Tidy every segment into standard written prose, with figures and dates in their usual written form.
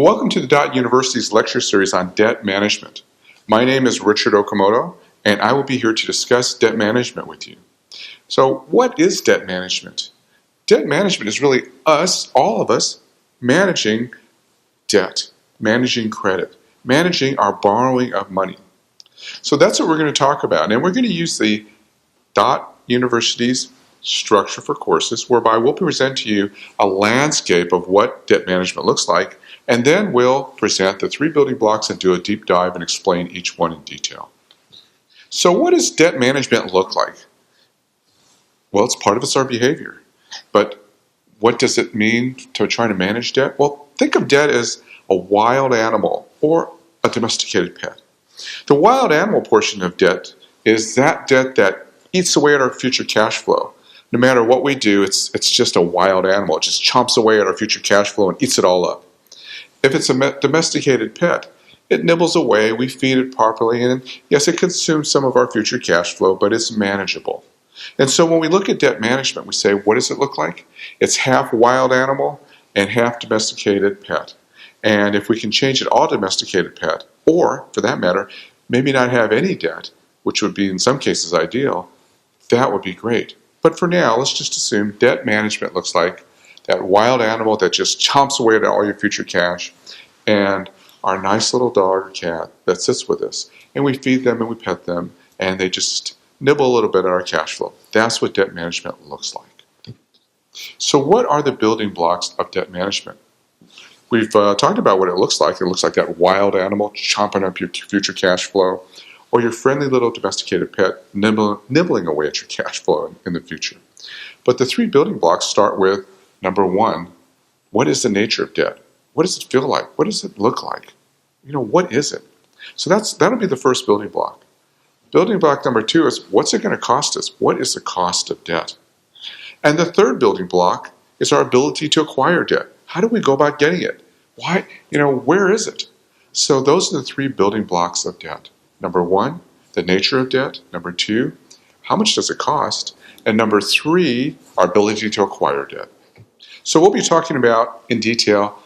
Well, welcome to the Dot University's lecture series on debt management. My name is Richard Okamoto, and I will be here to discuss debt management with you. So, what is debt management? Debt management is really us, all of us, managing debt, managing credit, managing our borrowing of money. So that's what we're going to talk about, and we're going to use the Dot University's structure for courses, whereby we'll present to you a landscape of what debt management looks like, and then we'll present the three building blocks and do a deep dive and explain each one in detail. So what does debt management look like? Well, it's part of our behavior. But what does it mean to try to manage debt? Well, think of debt as a wild animal or a domesticated pet. The wild animal portion of debt is that debt that eats away at our future cash flow. No matter what we do, it's just a wild animal. It just chomps away at our future cash flow and eats it all up. If it's a domesticated pet, it nibbles away, we feed it properly, and yes, it consumes some of our future cash flow, but it's manageable. And so when we look at debt management, we say, what does it look like? It's half wild animal and half domesticated pet. And if we can change it all domesticated pet, or for that matter, maybe not have any debt, which would be in some cases ideal, that would be great. But for now, let's just assume debt management looks like that wild animal that just chomps away at all your future cash, and our nice little dog or cat that sits with us. And we feed them and we pet them, and they just nibble a little bit at our cash flow. That's what debt management looks like. So what are the building blocks of debt management? We've talked about what it looks like. It looks like that wild animal chomping up your future cash flow, or your friendly little domesticated pet nibbling away at your cash flow in the future. But the three building blocks start with, number one, what is the nature of debt? What does it feel like? What does it look like? What is it? So that'll be the first building block. Building block number two is, what's it going to cost us? What is the cost of debt? And the third building block is our ability to acquire debt. How do we go about getting it? Why? Where is it? So those are the three building blocks of debt. Number one, the nature of debt. Number two, how much does it cost? And number three, our ability to acquire debt. So we'll be talking about in detail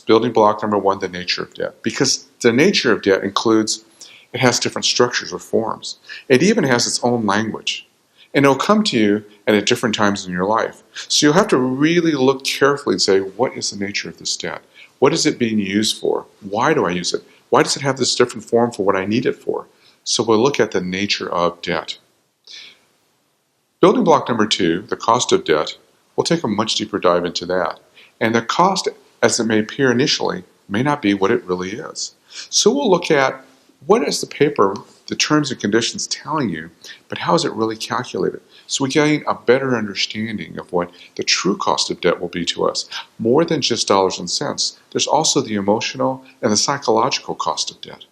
building block number one, the nature of debt. Because the nature of debt includes, it has different structures or forms. It even has its own language. And it'll come to you at different times in your life. So you'll have to really look carefully and say, what is the nature of this debt? What is it being used for? Why do I use it? Why does it have this different form for what I need it for? So we'll look at the nature of debt. Building block number two, the cost of debt, we'll take a much deeper dive into that. And the cost, as it may appear initially, may not be what it really is. So we'll look at, what is the paper, the terms and conditions telling you, but how is it really calculated? So we gain a better understanding of what the true cost of debt will be to us. More than just dollars and cents, there's also the emotional and the psychological cost of debt.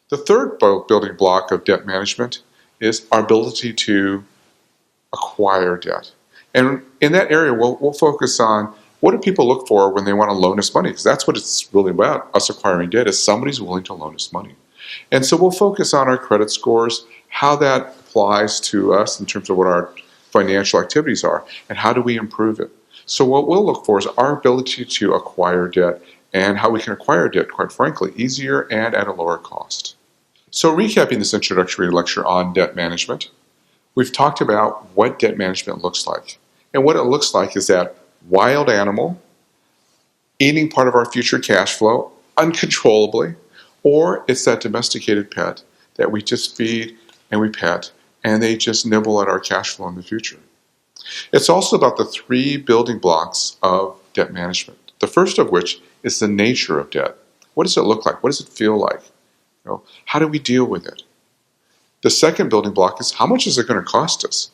The third building block of debt management is our ability to acquire debt. And in that area, we'll focus on, what do people look for when they want to loan us money? Because that's what it's really about, us acquiring debt, is somebody's willing to loan us money. And so we'll focus on our credit scores, how that applies to us in terms of what our financial activities are, and how do we improve it. So what we'll look for is our ability to acquire debt, and how we can acquire debt, quite frankly, easier and at a lower cost. So recapping this introductory lecture on debt management, we've talked about what debt management looks like. And what it looks like is that wild animal eating part of our future cash flow uncontrollably, or it's that domesticated pet that we just feed and we pet, and they just nibble at our cash flow in the future. It's also about the three building blocks of debt management. The first of which is the nature of debt. What does it look like? What does it feel like? How do we deal with it? The second building block is, how much is it going to cost us?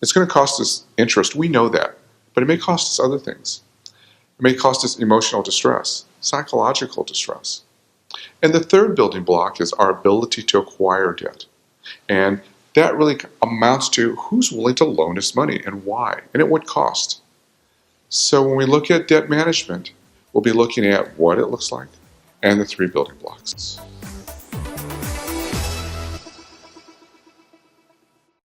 It's going to cost us interest. We know that. But it may cost us other things. It may cost us emotional distress, psychological distress. And the third building block is our ability to acquire debt. And that really amounts to, who's willing to loan us money and why, and at what cost. So when we look at debt management, we'll be looking at what it looks like and the three building blocks.